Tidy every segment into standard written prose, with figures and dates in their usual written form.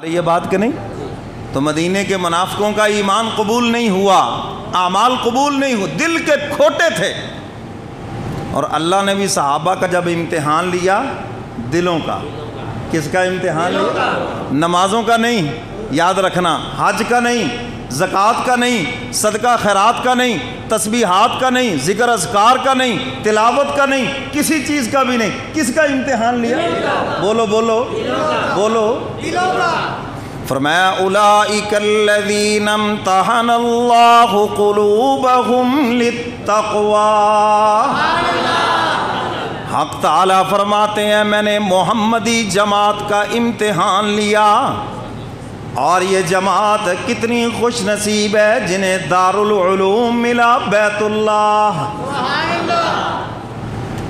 یہ بات کہ نہیں؟ تو مدینے کے منافقوں کا ایمان قبول نہیں ہوا، اعمال قبول نہیں ہوئے، دل کے کھوٹے تھے۔ اور اللہ نے بھی صحابہ کا جب امتحان لیا، دلوں کا، کس کا امتحان لیا؟ نمازوں کا نہیں، یاد رکھنا، حج کا نہیں، زکوٰۃ کا نہیں، صدقہ خیرات کا نہیں، تسبیحات کا نہیں، ذکر اذکار کا نہیں، تلاوت کا نہیں، کسی چیز کا بھی نہیں۔ کس کا امتحان لیا؟ بولو بولو بولو۔ فرمایا اولئک الذین امتحن اللہ قلوبہم للتقوی۔ حق تعالیٰ فرماتے ہیں میں نے محمدی جماعت کا امتحان لیا، اور یہ جماعت کتنی خوش نصیب ہے جنہیں دارالعلوم ملا بیت اللہ،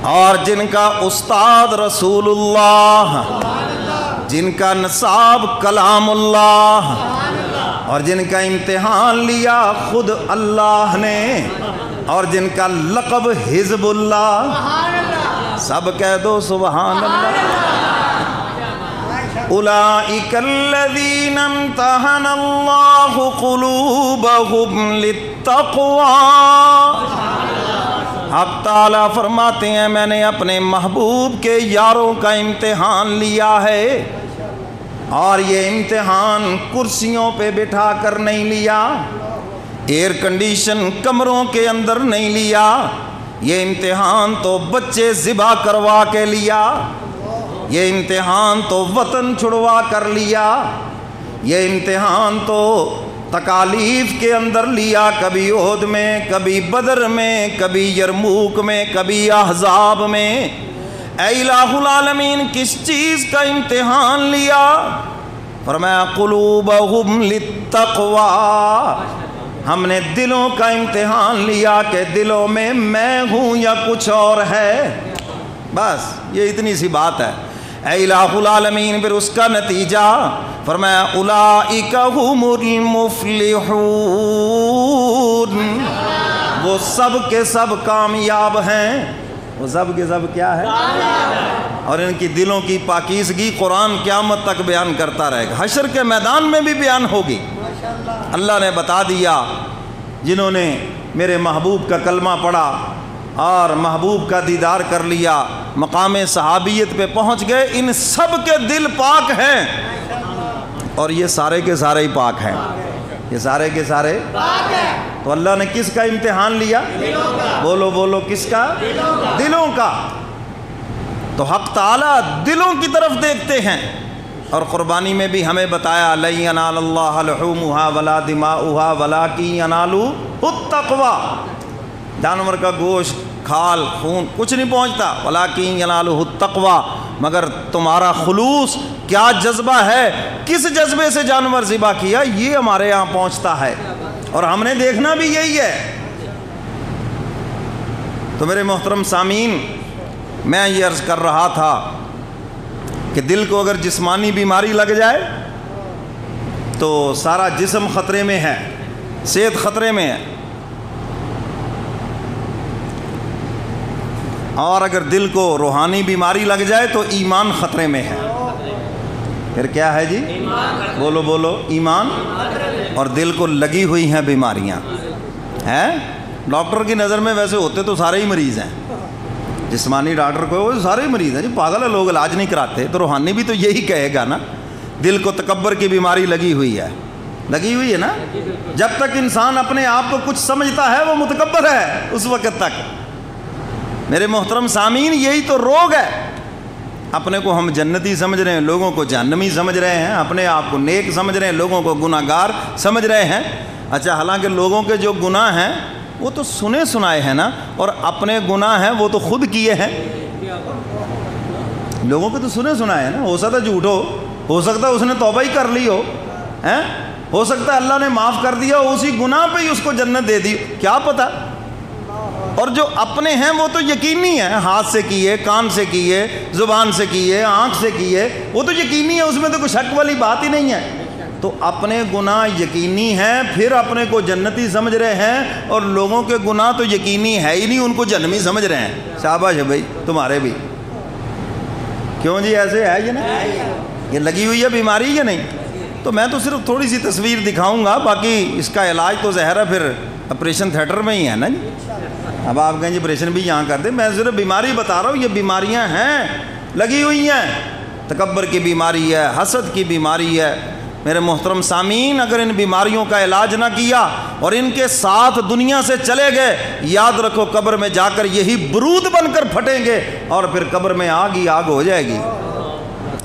اور جن کا استاد رسول اللہ، جن کا نصاب کلام اللہ، اور جن کا امتحان لیا خود اللہ نے، اور جن کا لقب حزب اللہ۔ سب کہہ دو سبحان اللہ۔ اولئک الذین امتحن اللہ قلوبہم للتقوی۔ حق تعالیٰ فرماتے ہیں میں نے اپنے محبوب کے یاروں کا امتحان لیا ہے، اور یہ امتحان کرسیوں پہ بٹھا کر نہیں لیا، ایئر کنڈیشن کمروں کے اندر نہیں لیا، یہ امتحان تو بچے ذبح کروا کے لیا، یہ امتحان تو وطن چھڑوا کر لیا، یہ امتحان تو تکالیف کے اندر لیا، کبھی احد میں، کبھی بدر میں، کبھی یرموک میں، کبھی احزاب میں۔ اے الہ العالمین کس چیز کا امتحان لیا؟ فرمایا قلوبہم للتقوی۔ ہم نے دلوں کا امتحان لیا کہ دلوں میں میں ہوں یا کچھ اور ہے، بس یہ اتنی سی بات ہے۔ اے الہ العالمین پھر اس کا نتیجہ فرمایا اولئک ھم المفلحون۔ وہ سب کے سب کامیاب ہیں، وہ سب کے سب کیا ہے؟ اور ان کی دلوں کی پاکیزگی قرآن قیامت تک بیان کرتا رہے گا، حشر کے میدان میں بھی بیان ہوگی۔ اللہ نے بتا دیا جنہوں نے میرے محبوب کا کلمہ پڑھا اور محبوب کا دیدار کر لیا، مقام صحابیت پہ پہنچ گئے، ان سب کے دل پاک ہیں، اور یہ سارے کے سارے ہی پاک ہیں، یہ سارے کے سارے پاک ہیں۔ تو اللہ نے کس کا امتحان لیا؟ بولو بولو کس کا؟ دلوں کا۔ تو حق تعالیٰ دلوں کی طرف دیکھتے ہیں، اور قربانی میں بھی ہمیں بتایا لن ینال اللہ لحومھا ولا دماؤھا ولکن ینالہ التقوی۔ جانور کا گوشت، کھال، خون کچھ نہیں پہنچتا، ولیکن ینالہ التقوی، مگر تمہارا خلوص کیا جذبہ ہے، کس جذبے سے جانور ذبح کیا، یہ ہمارے یہاں پہنچتا ہے، اور ہم نے دیکھنا بھی یہی ہے۔ تو میرے محترم سامعین، میں یہ عرض کر رہا تھا کہ دل کو اگر جسمانی بیماری لگ جائے تو سارا جسم خطرے میں ہے، صحت خطرے میں ہے، اور اگر دل کو روحانی بیماری لگ جائے تو ایمان خطرے میں ہے۔ پھر کیا ہے جی؟ بولو بولو، ایمان اور دل کو لگی ہوئی ہیں بیماریاں ہیں۔ ڈاکٹر کی نظر میں ویسے ہوتے تو سارے ہی مریض ہیں، جسمانی ڈاکٹر کو وہ سارے ہی مریض ہیں جی، پاگل ہے لوگ علاج نہیں کراتے، تو روحانی بھی تو یہی کہے گا نا، دل کو تکبر کی بیماری لگی ہوئی ہے، لگی ہوئی ہے نا۔ جب تک انسان اپنے آپ کو کچھ سمجھتا ہے وہ متکبر ہے، اس وقت تک۔ میرے محترم سامعین یہی تو روگ ہے، اپنے کو ہم جنتی سمجھ رہے ہیں، لوگوں کو جہنمی سمجھ رہے ہیں، اپنے آپ کو نیک سمجھ رہے ہیں، لوگوں کو گناہ گار سمجھ رہے ہیں۔ اچھا حالانکہ لوگوں کے جو گناہ ہیں وہ تو سنے سنائے ہیں نا، اور اپنے گناہ ہیں وہ تو خود کیے ہیں۔ لوگوں کے تو سنے سنائے ہیں نا، ہو سکتا ہے جھوٹ ہو سکتا ہے اس نے توبہ ہی کر لی ہو سکتا ہے اللہ نے معاف کر دیا، اسی گناہ پہ ہی اس کو جنت دے دی، کیا پتہ۔ اور جو اپنے ہیں وہ تو یقینی ہیں، ہاتھ سے کیے، کان سے کیے، زبان سے کیے، آنکھ سے کیے، وہ تو یقینی ہے، اس میں تو کوئی شک والی بات ہی نہیں ہے۔ تو اپنے گناہ یقینی ہیں، پھر اپنے کو جنتی سمجھ رہے ہیں، اور لوگوں کے گناہ تو یقینی ہے ہی نہیں، ان کو جہنمی سمجھ رہے ہیں۔ شاباش ہے بھائی تمہارے بھی۔ کیوں جی ایسے ہے یہ نا، یہ لگی ہوئی ہے بیماری یا نہیں؟ تو میں تو صرف تھوڑی سی تصویر دکھاؤں گا، باقی اس کا علاج تو ظاہر ہے پھر آپریشن تھیٹر میں ہی ہے نا جی. اب آپ کہیں جی آپریشن بھی یہاں کر دیں، میں صرف بیماری بتا رہا ہوں، یہ بیماریاں ہیں لگی ہوئی ہیں. تکبر کی بیماری ہے، حسد کی بیماری ہے. میرے محترم سامعین، اگر ان بیماریوں کا علاج نہ کیا اور ان کے ساتھ دنیا سے چلے گئے، یاد رکھو قبر میں جا کر یہی برود بن کر پھٹیں گے اور پھر قبر میں آگ ہی آگ ہو جائے گی.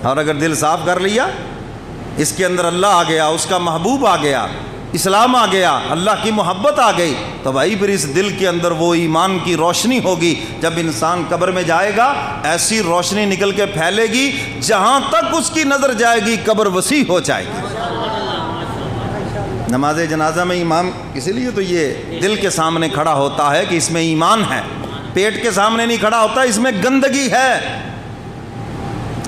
اور اگر دل صاف کر لیا، اس کے اندر اللہ آ گیا، اس کا محبوب آ گیا، اسلام آ گیا، اللہ کی محبت آ گئی، تو بھائی پھر اس دل کے اندر وہ ایمان کی روشنی ہوگی. جب انسان قبر میں جائے گا ایسی روشنی نکل کے پھیلے گی، جہاں تک اس کی نظر جائے گی قبر وسیع ہو جائے گی. نماز جنازہ میں امام اسی لیے تو یہ دل کے سامنے کھڑا ہوتا ہے کہ اس میں ایمان ہے، پیٹ کے سامنے نہیں کھڑا ہوتا، اس میں گندگی ہے.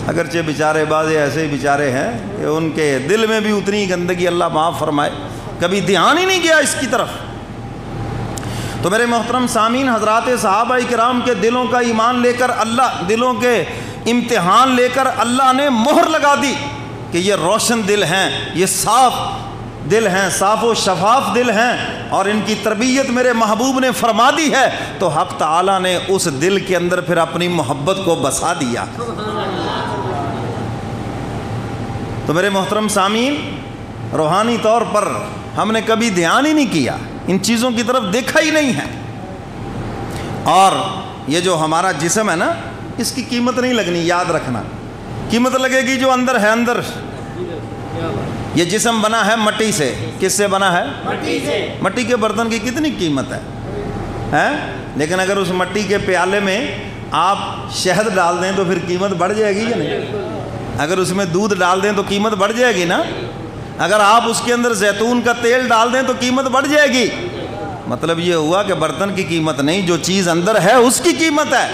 اگرچہ بیچارے بعض ایسے بیچارے ہیں کہ ان کے دل میں بھی اتنی گندگی، اللہ معاف فرمائے، کبھی دھیان ہی نہیں گیا اس کی طرف. تو میرے محترم سامعین، حضرات صحابہ کرام کے دلوں کا ایمان لے کر اللہ، دلوں کے امتحان لے کر اللہ نے مہر لگا دی کہ یہ روشن دل ہیں، یہ صاف دل ہیں، صاف و شفاف دل ہیں، اور ان کی تربیت میرے محبوب نے فرما دی ہے. تو حق تعالیٰ نے اس دل کے اندر پھر اپنی محبت کو بسا دیا. تو میرے محترم سامعین، روحانی طور پر ہم نے کبھی دھیان ہی نہیں کیا، ان چیزوں کی طرف دیکھا ہی نہیں ہے. اور یہ جو ہمارا جسم ہے نا، اس کی قیمت نہیں لگنی، یاد رکھنا. قیمت لگے گی جو اندر ہے. اندر یہ جسم بنا ہے مٹی سے. کس سے بنا ہے؟ مٹی سے. مٹی کے برتن کی کتنی قیمت ہے، لیکن اگر اس مٹی کے پیالے میں آپ شہد ڈال دیں تو پھر قیمت بڑھ جائے گی یا نہیں؟ اگر اس میں دودھ ڈال دیں تو قیمت بڑھ جائے گی نا. اگر آپ اس کے اندر زیتون کا تیل ڈال دیں تو قیمت بڑھ جائے گی. مطلب یہ ہوا کہ برتن کی قیمت نہیں، جو چیز اندر ہے اس کی قیمت ہے.